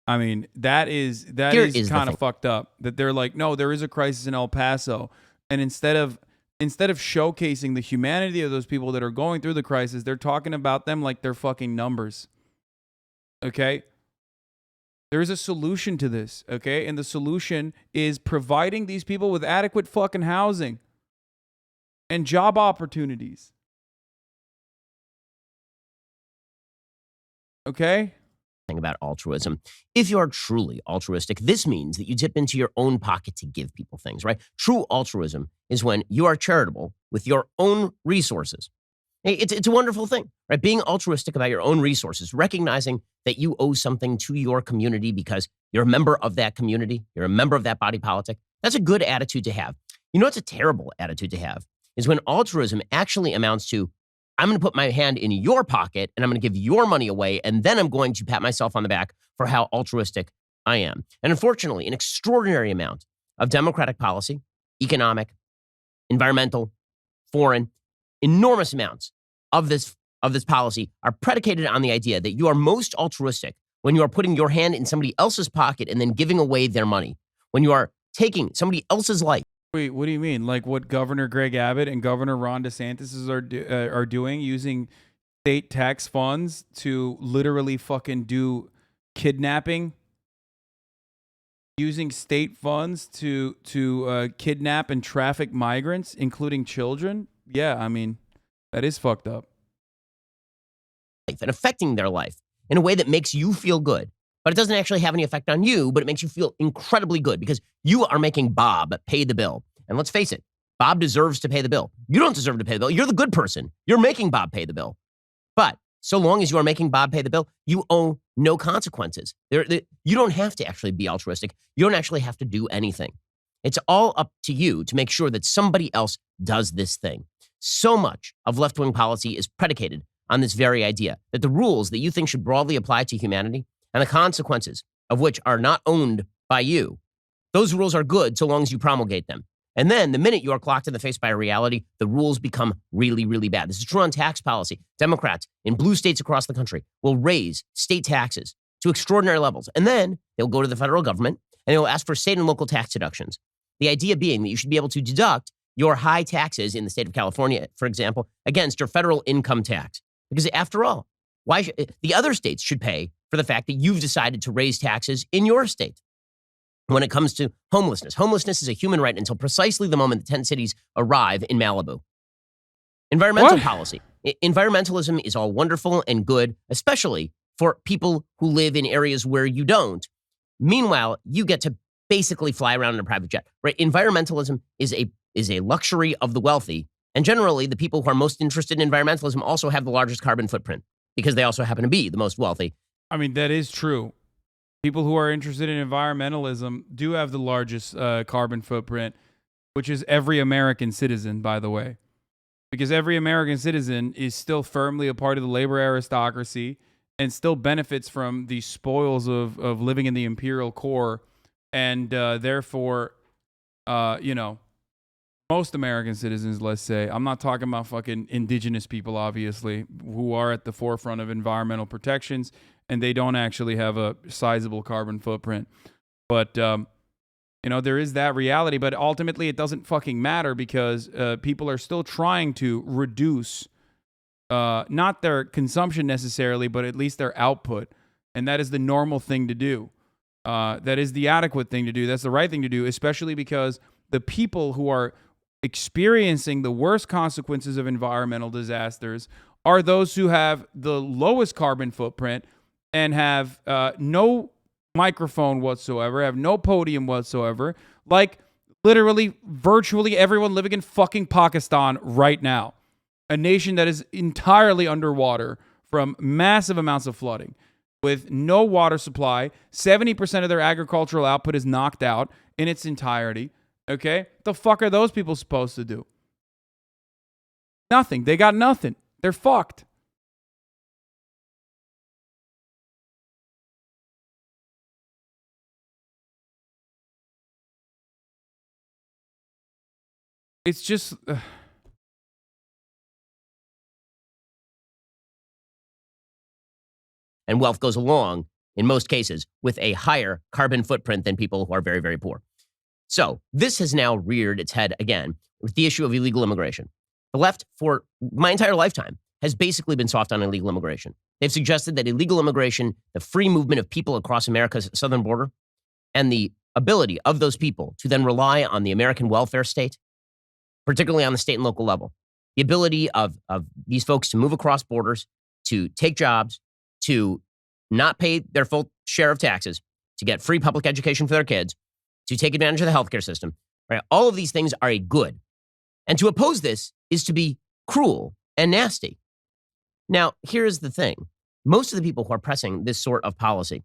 I mean, that is Here is the kind of thing. fucked up that they're like, no, there is a crisis in El Paso, and instead of showcasing the humanity of those people that are going through the crisis, they're talking about them like they're fucking numbers. Okay? There is a solution to this, okay? And the solution is providing these people with adequate fucking housing and job opportunities. Okay? About altruism. If you are truly altruistic, this means that you dip into your own pocket to give people things, right? True altruism is when you are charitable with your own resources. It's a wonderful thing, right? Being altruistic about your own resources, recognizing that you owe something to your community because you're a member of that community, you're a member of that body politic. That's a good attitude to have. You know what's a terrible attitude to have is when altruism actually amounts to, I'm going to put my hand in your pocket and I'm going to give your money away, and then I'm going to pat myself on the back for how altruistic I am. And unfortunately, an extraordinary amount of democratic policy, economic, environmental, foreign, enormous amounts of this policy are predicated on the idea that you are most altruistic when you are putting your hand in somebody else's pocket and then giving away their money. When you are taking somebody else's life. Wait, what do you mean? Like what Governor Greg Abbott and Governor Ron DeSantis are doing, using state tax funds to literally fucking do kidnapping, using state funds to kidnap and traffic migrants, including children? Yeah, I mean, that is fucked up. And affecting their life in a way that makes you feel good. But it doesn't actually have any effect on you, but it makes you feel incredibly good because you are making Bob pay the bill. And let's face it, Bob deserves to pay the bill. You don't deserve to pay the bill. You're the good person. You're making Bob pay the bill. But so long as you are making Bob pay the bill, you owe no consequences. You don't have to actually be altruistic. You don't actually have to do anything. It's all up to you to make sure that somebody else does this thing. So much of left-wing policy is predicated on this very idea that the rules that you think should broadly apply to humanity and the consequences of which are not owned by you, those rules are good so long as you promulgate them. And then the minute you are clocked in the face by reality, the rules become really, really bad. This is true on tax policy. Democrats in blue states across the country will raise state taxes to extraordinary levels. And then they'll go to the federal government and they'll ask for state and local tax deductions. The idea being that you should be able to deduct your high taxes in the state of California, for example, against your federal income tax. Because after all, the other states should pay for the fact that you've decided to raise taxes in your state. When it comes to homelessness, homelessness is a human right until precisely the moment the tent cities arrive in Malibu. Environmental policy. Environmentalism is all wonderful and good, especially for people who live in areas where you don't. Meanwhile, you get to basically fly around in a private jet, right? Environmentalism is a luxury of the wealthy. And generally, the people who are most interested in environmentalism also have the largest carbon footprint because they also happen to be the most wealthy. I mean, that is true. People who are interested in environmentalism do have the largest carbon footprint, which is every American citizen, by the way. Because every American citizen is still firmly a part of the labor aristocracy and still benefits from the spoils of living in the imperial core. And therefore, most American citizens, let's say, I'm not talking about fucking indigenous people, obviously, who are at the forefront of environmental protections, and they don't actually have a sizable carbon footprint. But, there is that reality, but ultimately it doesn't fucking matter because people are still trying to reduce, not their consumption necessarily, but at least their output. And that is the normal thing to do. That is the adequate thing to do. That's the right thing to do, especially because the people who are experiencing the worst consequences of environmental disasters are those who have the lowest carbon footprint and have no microphone whatsoever, have no podium whatsoever, like literally virtually everyone living in fucking Pakistan right now, a nation that is entirely underwater from massive amounts of flooding with no water supply. 70% of their agricultural output is knocked out in its entirety. Okay? The fuck are those people supposed to do? Nothing. They got nothing. They're fucked. It's just... And wealth goes along in most cases, with a higher carbon footprint than people who are very, very poor. So this has now reared its head again with the issue of illegal immigration. The left, for my entire lifetime, has basically been soft on illegal immigration. They've suggested that illegal immigration, the free movement of people across America's southern border, and the ability of those people to then rely on the American welfare state, particularly on the state and local level, the ability of these folks to move across borders, to take jobs, to not pay their full share of taxes, to get free public education for their kids, to take advantage of the healthcare system, right? All of these things are a good. And to oppose this is to be cruel and nasty. Now, here's the thing. Most of the people who are pressing this sort of policy,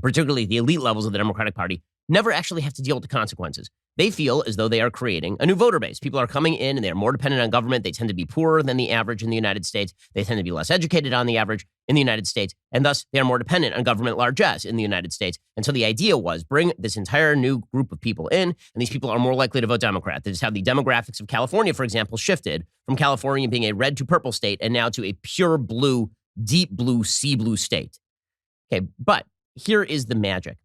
particularly the elite levels of the Democratic Party, never actually have to deal with the consequences. They feel as though they are creating a new voter base. People are coming in and they're more dependent on government. They tend to be poorer than the average in the United States. They tend to be less educated on the average in the United States. And thus, they are more dependent on government largesse in the United States. And so the idea was bring this entire new group of people in, and these people are more likely to vote Democrat. That is how the demographics of California, for example, shifted from California being a red to purple state and now to a pure blue, deep blue, sea blue state. Okay, but here is the magic.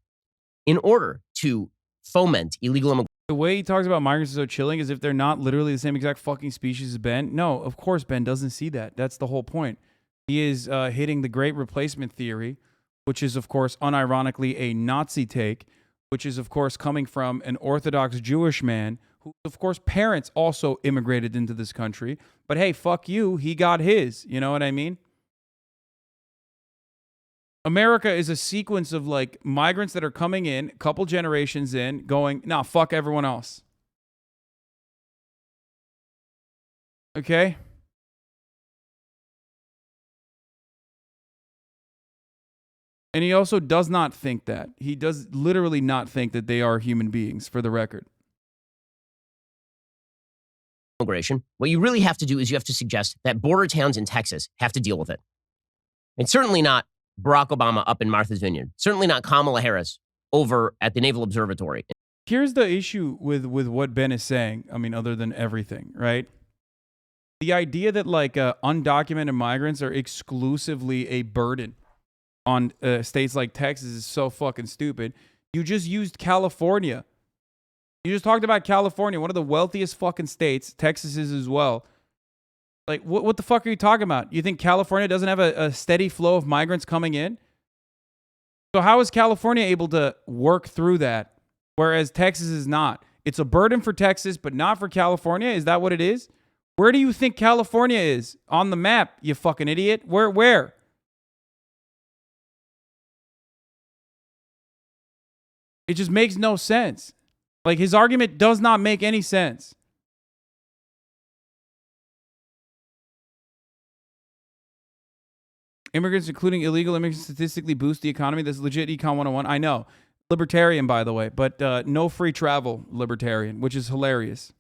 In order to foment illegal immigration, the way he talks about migrants is so chilling as if they're not literally the same exact fucking species as Ben. No, of course Ben doesn't see that. That's the whole point. He is hitting the great replacement theory, which is, of course, unironically a Nazi take, which is, of course, coming from an Orthodox Jewish man who, of course, parents also immigrated into this country. But hey, fuck you, he got his. You know what I mean? America is a sequence of like migrants that are coming in, a couple generations in, going, nah, fuck everyone else. Okay? And he also does not think that. He does literally not think that they are human beings, for the record. What you really have to do is you have to suggest that border towns in Texas have to deal with it. It's certainly not Barack Obama up in Martha's Vineyard. Certainly not Kamala Harris over at the Naval Observatory. Here's the issue with what Ben is saying. I mean, other than everything, right? The idea that like undocumented migrants are exclusively a burden on states like Texas is so fucking stupid. You just used California. You just talked about California, one of the wealthiest fucking states. Texas is as well. Like, what the fuck are you talking about? You think California doesn't have a steady flow of migrants coming in? So how is California able to work through that, whereas Texas is not? It's a burden for Texas, but not for California? Is that what it is? Where do you think California is on the map, you fucking idiot? Where? It just makes no sense. Like, his argument does not make any sense. Immigrants, including illegal immigrants, statistically boost the economy. That's legit Econ 101. I know. Libertarian, by the way, but no free travel libertarian, which is hilarious.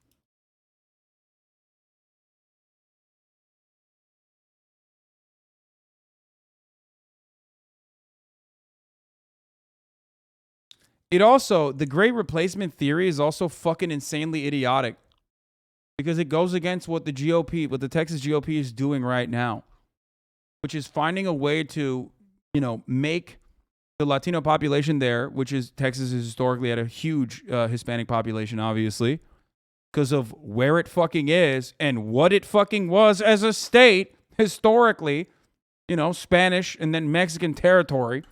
It also, the great replacement theory is also fucking insanely idiotic because it goes against what the GOP, what the Texas GOP is doing right now, which is finding a way to, make the Latino population there, which is Texas has historically had a huge Hispanic population, obviously, because of where it fucking is and what it fucking was as a state historically, Spanish and then Mexican territory.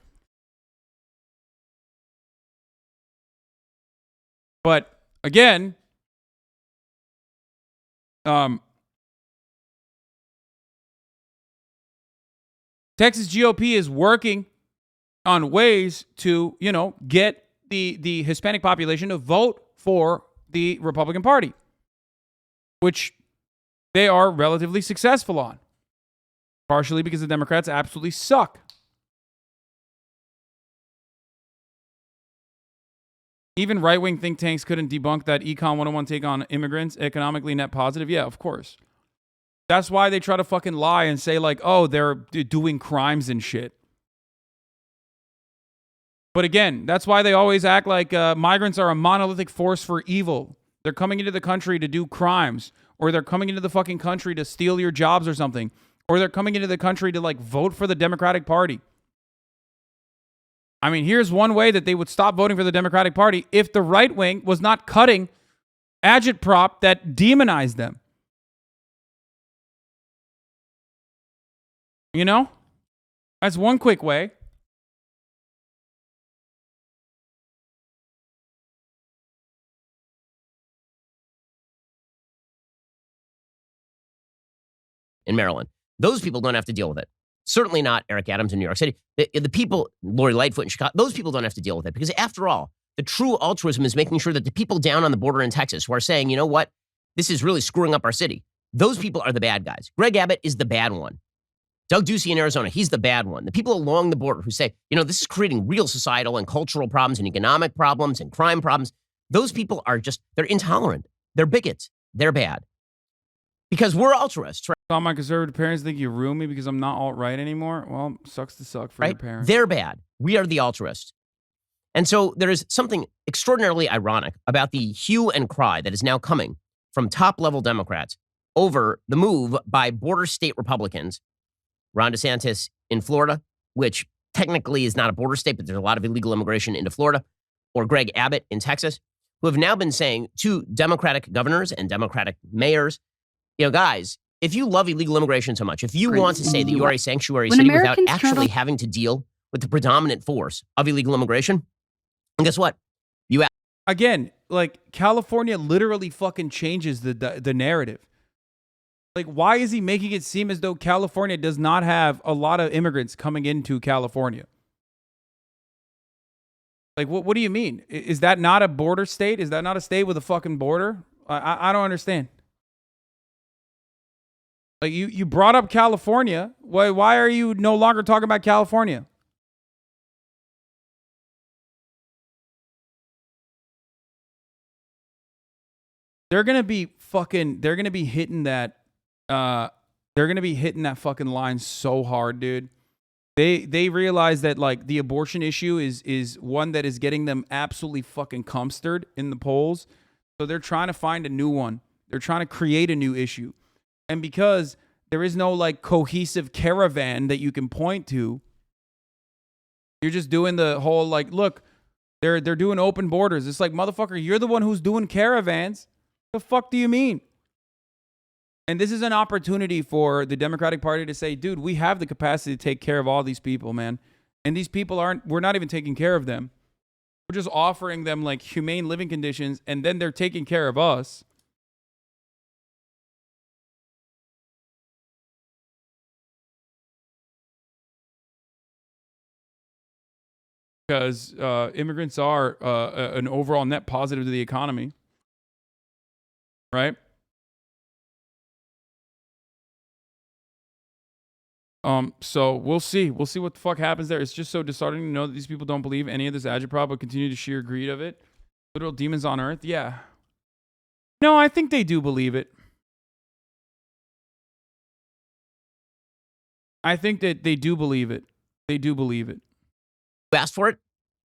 But again, Texas GOP is working on ways to, get the Hispanic population to vote for the Republican Party, which they are relatively successful on, partially because the Democrats absolutely suck. Even right-wing think tanks couldn't debunk that Econ 101 take on immigrants, economically net positive. Yeah, of course. That's why they try to fucking lie and say like, oh, they're doing crimes and shit. But again, that's why they always act like migrants are a monolithic force for evil. They're coming into the country to do crimes, or they're coming into the fucking country to steal your jobs or something, or they're coming into the country to like vote for the Democratic Party. I mean, here's one way that they would stop voting for the Democratic Party if the right wing was not cutting agitprop that demonized them. You know? That's one quick way. In Maryland. Those people don't have to deal with it. Certainly not Eric Adams in New York City. The people, Lori Lightfoot in Chicago, those people don't have to deal with it because after all, the true altruism is making sure that the people down on the border in Texas who are saying, you know what, this is really screwing up our city. Those people are the bad guys. Greg Abbott is the bad one. Doug Ducey in Arizona, he's the bad one. The people along the border who say, you know, this is creating real societal and cultural problems and economic problems and crime problems. Those people are just, they're intolerant. They're bigots. They're bad. Because we're altruists, right? All my conservative parents think you ruined me because I'm not alt-right anymore. Well, sucks to suck for your parents. They're bad. We are the altruists. And so there is something extraordinarily ironic about the hue and cry that is now coming from top-level Democrats over the move by border state Republicans, Ron DeSantis in Florida, which technically is not a border state, but there's a lot of illegal immigration into Florida, or Greg Abbott in Texas, who have now been saying to Democratic governors and Democratic mayors, you know, guys, if you love illegal immigration so much, if you want to say that you are a sanctuary city without actually having to deal with the predominant force of illegal immigration, and guess what? Again, like California literally fucking changes the narrative. Like, why is he making it seem as though California does not have a lot of immigrants coming into California? Like, what do you mean? Is that not a border state? Is that not a state with a fucking border? I don't understand. Like, you brought up California. Why are you no longer talking about California? They're gonna be hitting that. They're gonna be hitting that fucking line so hard, dude. They realize that like the abortion issue is one that is getting them absolutely fucking cumstered in the polls. So they're trying to find a new one. They're trying to create a new issue. And because there is no like cohesive caravan that you can point to, you're just doing the whole like, look, they're doing open borders. It's like, motherfucker, you're the one who's doing caravans. The fuck do you mean? And this is an opportunity for the Democratic Party to say, dude, we have the capacity to take care of all these people, man. And these people we're not even taking care of them. We're just offering them like humane living conditions, and then they're taking care of us. Because immigrants are an overall net positive to the economy. Right? So we'll see. We'll see what the fuck happens there. It's just so disheartening to know that these people don't believe any of this agitprop, but continue to sheer greed of it. Literal demons on earth. Yeah. No, I think they do believe it. I think that they do believe it. They do believe it. You asked for it,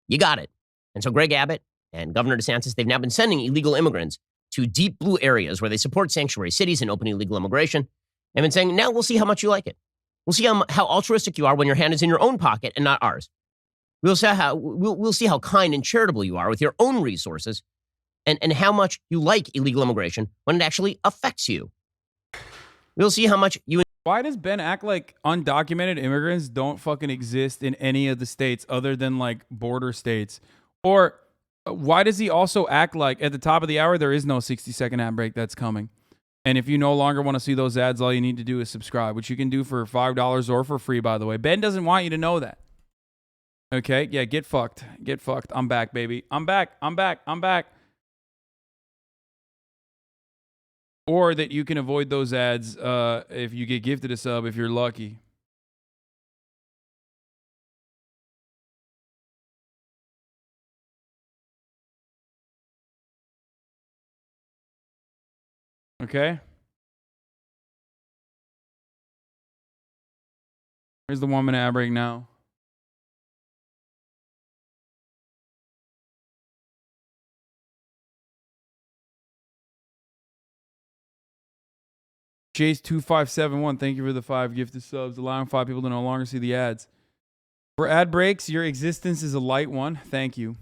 you got it. And so Greg Abbott and Governor DeSantis, they've now been sending illegal immigrants to deep blue areas where they support sanctuary cities and open illegal immigration. They've been saying, now we'll see how much you like it. We'll see how altruistic you are when your hand is in your own pocket and not ours. We'll see how kind and charitable you are with your own resources and how much you like illegal immigration when it actually affects you. We'll see how much you... Why does Ben act like undocumented immigrants don't fucking exist in any of the states other than like border states? Or why does he also act like at the top of the hour there is no 60-second ad break that's coming? And if you no longer want to see those ads, all you need to do is subscribe, which you can do for $5 or for free, by the way. Ben doesn't want you to know that. Okay? Yeah, get fucked. Get fucked. I'm back, baby. I'm back. I'm back. I'm back. Or that you can avoid those ads if you get gifted a sub if you're lucky. Okay? Here's the 1 minute ad break now. Jace2571, thank you for the 5 gifted subs, allowing 5 people to no longer see the ads. For ad breaks, your existence is a light one. Thank you.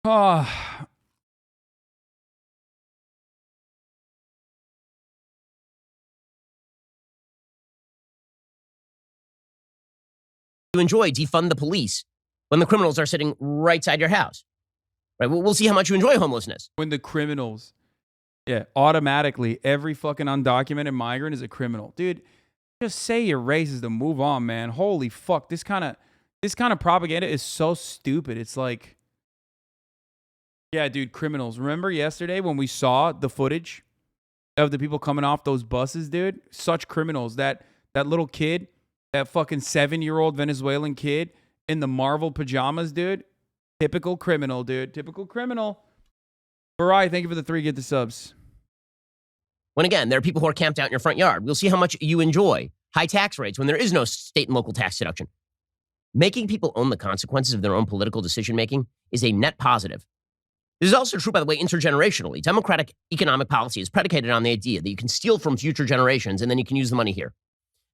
Ah. You enjoy defund the police when the criminals are sitting right inside your house. Right? We'll see how much you enjoy homelessness. When the criminals, yeah, automatically, every fucking undocumented migrant is a criminal. Dude, just say you're racist and move on, man. Holy fuck. This kind of propaganda is so stupid. It's like, yeah, dude, criminals. Remember yesterday when we saw the footage of the people coming off those buses, dude? Such criminals. That little kid, that fucking 7-year-old Venezuelan kid in the Marvel pajamas, dude. Typical criminal, dude. Typical criminal. Barai, thank you for the 3 get the subs. When again, there are people who are camped out in your front yard. We'll see how much you enjoy high tax rates when there is no state and local tax deduction. Making people own the consequences of their own political decision making is a net positive. This is also true, by the way, intergenerationally. Democratic economic policy is predicated on the idea that you can steal from future generations and then you can use the money here.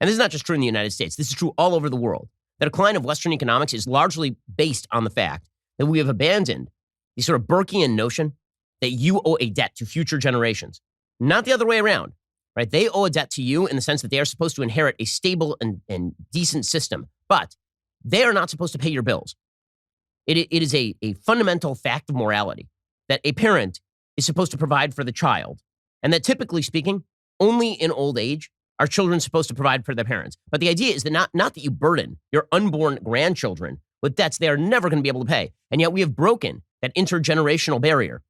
And this is not just true in the United States. This is true all over the world. The decline of Western economics is largely based on the fact that we have abandoned the sort of Burkean notion that you owe a debt to future generations. Not the other way around, right? They owe a debt to you in the sense that they are supposed to inherit a stable and decent system, but they are not supposed to pay your bills. It is a fundamental fact of morality that a parent is supposed to provide for the child, and that typically speaking, only in old age are children supposed to provide for their parents. But the idea is that not that you burden your unborn grandchildren with debts they are never going to be able to pay. And yet we have broken that intergenerational barrier.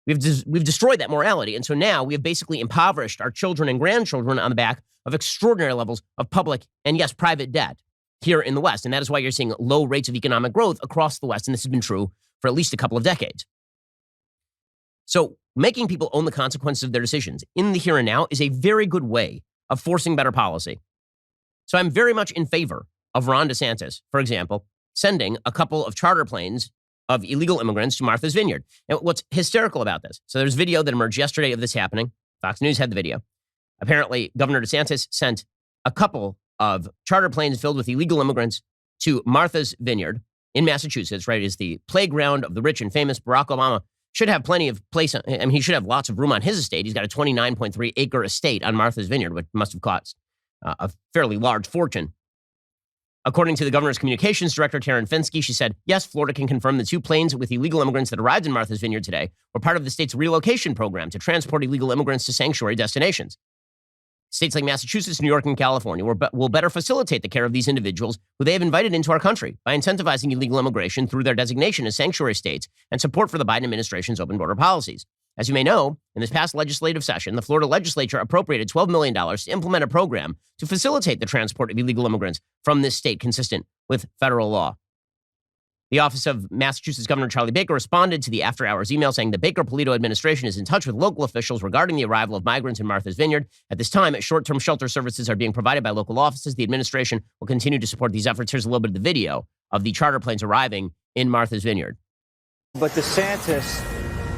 We've destroyed that morality. And so now we have basically impoverished our children and grandchildren on the back of extraordinary levels of public and, yes, private debt here in the West. And that is why you're seeing low rates of economic growth across the West. And this has been true for at least a couple of decades. So making people own the consequences of their decisions in the here and now is a very good way of forcing better policy. So I'm very much in favor of Ron DeSantis, for example, sending a couple of charter planes of illegal immigrants to Martha's Vineyard. Now, what's hysterical about this? So there's video that emerged yesterday of this happening. Fox News had the video. Apparently, Governor DeSantis sent a couple of charter planes filled with illegal immigrants to Martha's Vineyard in Massachusetts, right? It is the playground of the rich and famous. Barack Obama should have plenty of place. I mean, he should have lots of room on his estate. He's got a 29.3 acre estate on Martha's Vineyard, which must have cost a fairly large fortune. According to the governor's communications director, Taryn Finsky, she said, yes, Florida can confirm the 2 planes with illegal immigrants that arrived in Martha's Vineyard today were part of the state's relocation program to transport illegal immigrants to sanctuary destinations. States like Massachusetts, New York, and California will better facilitate the care of these individuals who they have invited into our country by incentivizing illegal immigration through their designation as sanctuary states and support for the Biden administration's open border policies. As you may know, in this past legislative session, the Florida legislature appropriated $12 million to implement a program to facilitate the transport of illegal immigrants from this state consistent with federal law. The office of Massachusetts Governor Charlie Baker responded to the after-hours email saying the Baker-Polito administration is in touch with local officials regarding the arrival of migrants in Martha's Vineyard. At this time, short-term shelter services are being provided by local offices. The administration will continue to support these efforts. Here's a little bit of the video of the charter planes arriving in Martha's Vineyard. But DeSantis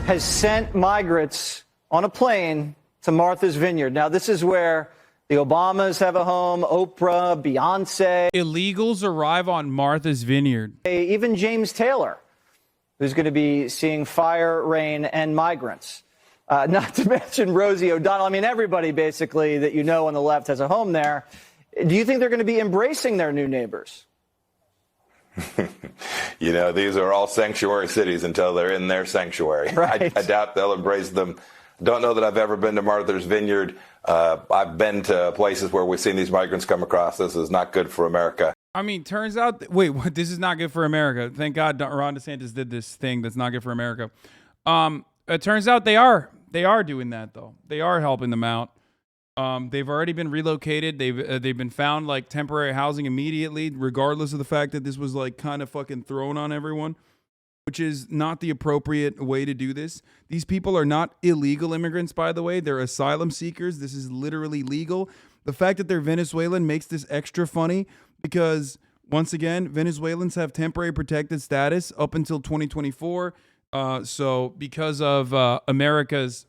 has sent migrants on a plane to Martha's Vineyard. Now, this is where the Obamas have a home, Oprah, Beyonce. Illegals arrive on Martha's Vineyard. Even James Taylor, who's going to be seeing fire, rain, and migrants. Not to mention Rosie O'Donnell. I mean, everybody basically that you know on the left has a home there. Do you think they're going to be embracing their new neighbors? You know, these are all sanctuary cities until they're in their sanctuary. Right. I doubt they'll embrace them. Don't know that I've ever been to Martha's Vineyard. I've been to places where we've seen these migrants come across. This is not good for America. I mean, turns out, wait, what? This is not good for America. Thank God Ron DeSantis did this thing that's not good for America. It turns out they are doing that, though. They are helping them out. They've already been relocated. They've been found like temporary housing immediately, regardless of the fact that this was like kind of fucking thrown on everyone, which is not the appropriate way to do this. These people are not illegal immigrants, by the way. They're asylum seekers. This is literally legal. The fact that they're Venezuelan makes this extra funny because, once again, Venezuelans have temporary protected status up until 2024. So because of America's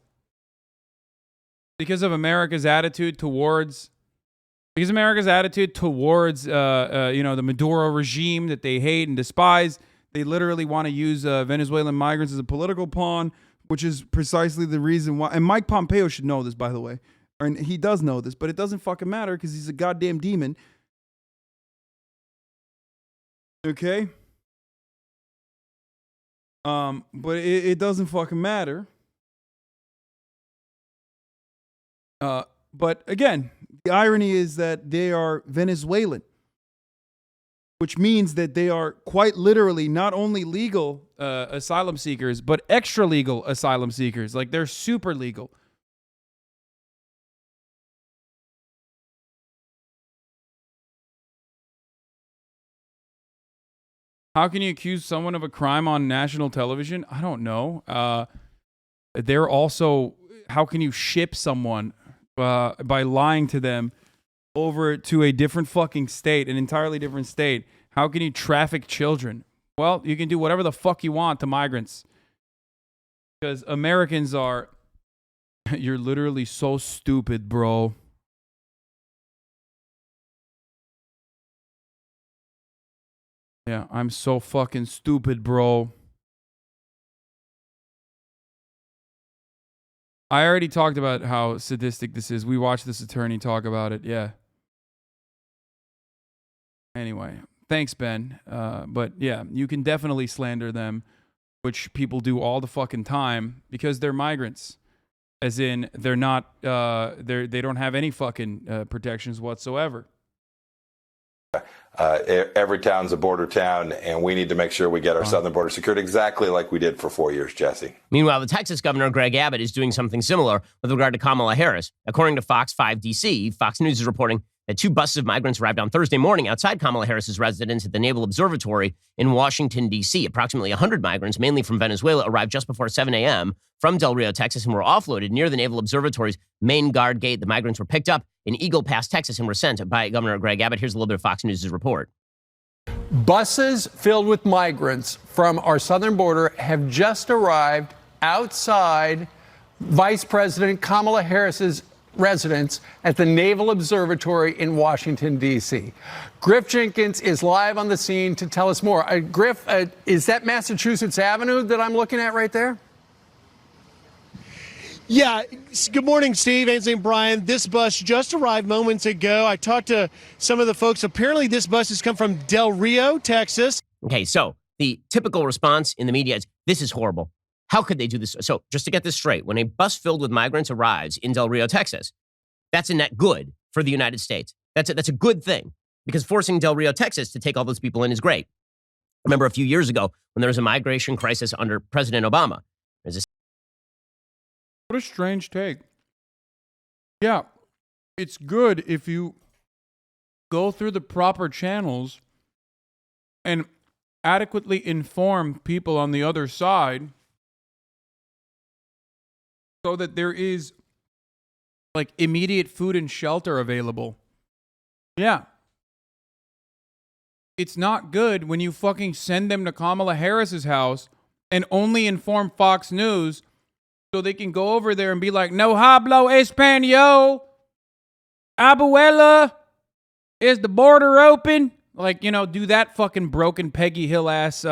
because of America's attitude towards the Maduro regime that they hate and despise. They literally want to use Venezuelan migrants as a political pawn, which is precisely the reason why. And Mike Pompeo should know this, by the way. And he does know this, but it doesn't fucking matter because he's a goddamn demon. Okay? But it doesn't fucking matter. But again, the irony is that they are Venezuelan, which means that they are quite literally not only legal asylum seekers, but extra legal asylum seekers. Like, they're super legal. How can you accuse someone of a crime on national television? I don't know. They're also, how can you ship someone by lying to them over to a different fucking state, an entirely different state? How can you traffic children? Well, you can do whatever the fuck you want to migrants. Because Americans are, you're literally so stupid, bro. Yeah, I'm so fucking stupid, bro. I already talked about how sadistic this is. We watched this attorney talk about it. Yeah. Anyway, thanks, Ben. But yeah, you can definitely slander them, which people do all the fucking time because they're migrants. As in, they're not, they don't have any fucking protections whatsoever. Every town's a border town, and we need to make sure we get our southern border secured exactly like we did for 4 years, Jesse. Meanwhile, the Texas governor, Greg Abbott, is doing something similar with regard to Kamala Harris. According to Fox 5 DC, Fox News is reporting that 2 buses of migrants arrived on Thursday morning outside Kamala Harris's residence at the Naval Observatory in Washington, D.C. Approximately 100 migrants, mainly from Venezuela, arrived just before 7 a.m. from Del Rio, Texas, and were offloaded near the Naval Observatory's main guard gate. The migrants were picked up in Eagle Pass, Texas, and were sent by Governor Greg Abbott. Here's a little bit of Fox News' report. Buses filled with migrants from our southern border have just arrived outside Vice President Kamala Harris's residence at the Naval Observatory in Washington, D.C. Griff Jenkins is live on the scene to tell us more. Griff, is that Massachusetts Avenue that I'm looking at right there? Yeah. Good morning, Steve, Ainsley, and Brian. This bus just arrived moments ago. I talked to some of the folks. Apparently, this bus has come from Del Rio, Texas. Okay, so the typical response in the media is, this is horrible. How could they do this? So just to get this straight, when a bus filled with migrants arrives in Del Rio, Texas, that's a net good for the United States. That's a good thing, because forcing Del Rio, Texas to take all those people in is great. Remember a few years ago when there was a migration crisis under President Obama. What a strange take. Yeah, it's good if you go through the proper channels and adequately inform people on the other side so that there is like immediate food and shelter available. Yeah. It's not good when you fucking send them to Kamala Harris's house and only inform Fox News so they can go over there and be like, no hablo español. Abuela, is the border open? Like, you know, do that fucking broken Peggy Hill ass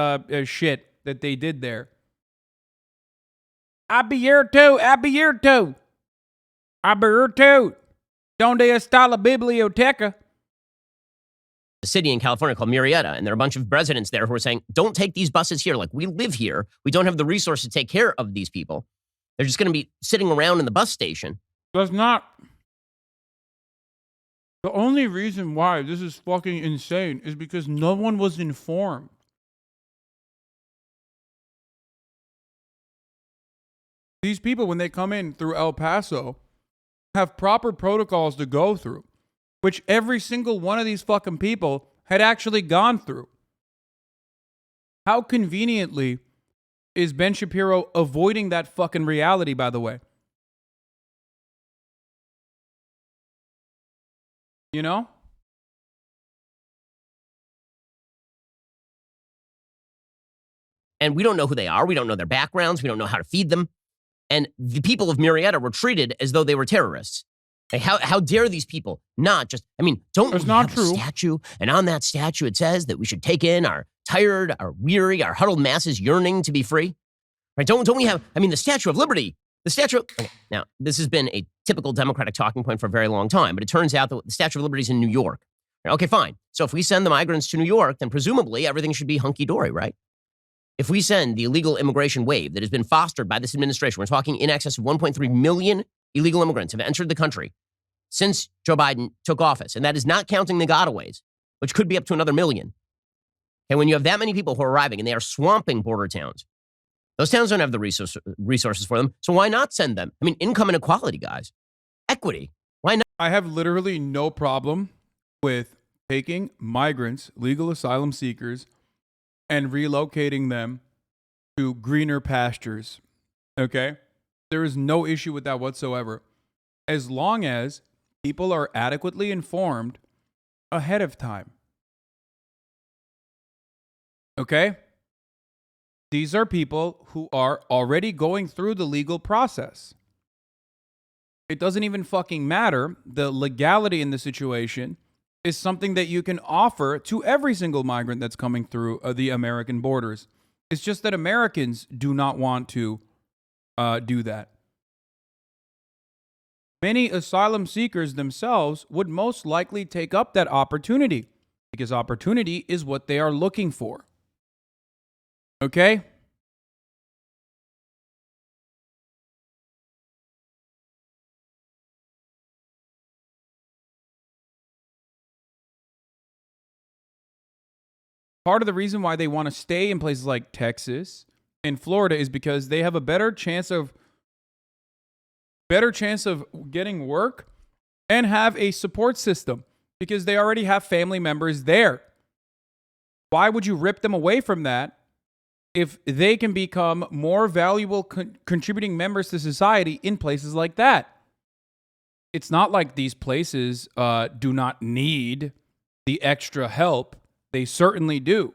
shit that they did there. Abierto. Donde está la biblioteca? A city in California called Murrieta, and there are a bunch of residents there who are saying, don't take these buses here. Like, we live here. We don't have the resources to take care of these people. They're just going to be sitting around in the bus station. That's not. The only reason why this is fucking insane is because no one was informed. These people, when they come in through El Paso, have proper protocols to go through, which every single one of these fucking people had actually gone through. How conveniently is Ben Shapiro avoiding that fucking reality, by the way? You know? And we don't know who they are. We don't know their backgrounds. We don't know how to feed them. And the people of Marietta were treated as though they were terrorists. Like, how dare these people not just, don't That's we not have a true. statue? And on that statue, it says that we should take in our tired, our weary, our huddled masses yearning to be free. Right? Don't we have, the Statue of Liberty, okay, now, this has been a typical Democratic talking point for a very long time, but it turns out that the Statue of Liberty is in New York. Right? Okay, fine. So if we send the migrants to New York, then presumably everything should be hunky-dory, right? If we send the illegal immigration wave that has been fostered by this administration, we're talking in excess of 1.3 million illegal immigrants have entered the country since Joe Biden took office. And that is not counting the gotaways, which could be up to another million. And when you have that many people who are arriving and they are swamping border towns, those towns don't have the resources for them. So why not send them? Income inequality, guys. Equity. Why not? I have literally no problem with taking migrants, legal asylum seekers, and relocating them to greener pastures. Okay? There is no issue with that whatsoever. As long as people are adequately informed ahead of time. Okay? These are people who are already going through the legal process. It doesn't even fucking matter. The legality in the situation is something that you can offer to every single migrant that's coming through the American borders. It's just that Americans do not want to do that. Many asylum seekers themselves would most likely take up that opportunity because opportunity is what they are looking for. Okay? Part of the reason why they want to stay in places like Texas and Florida is because they have a better chance of getting work and have a support system because they already have family members there. Why would you rip them away from that if they can become more valuable contributing members to society in places like that? It's not like these places do not need the extra help. They certainly do.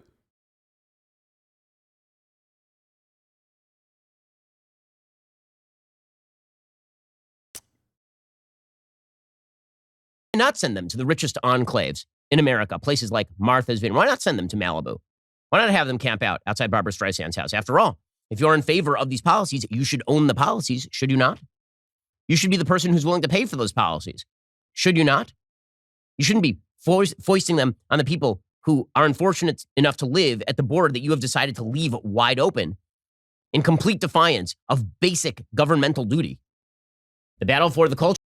Why not send them to the richest enclaves in America, places like Martha's Vineyard? Why not send them to Malibu? Why not have them camp out outside Barbara Streisand's house? After all, if you're in favor of these policies, you should own the policies, should you not? You should be the person who's willing to pay for those policies, should you not? You shouldn't be foisting them on the people who are unfortunate enough to live at the border that you have decided to leave wide open in complete defiance of basic governmental duty. The battle for the culture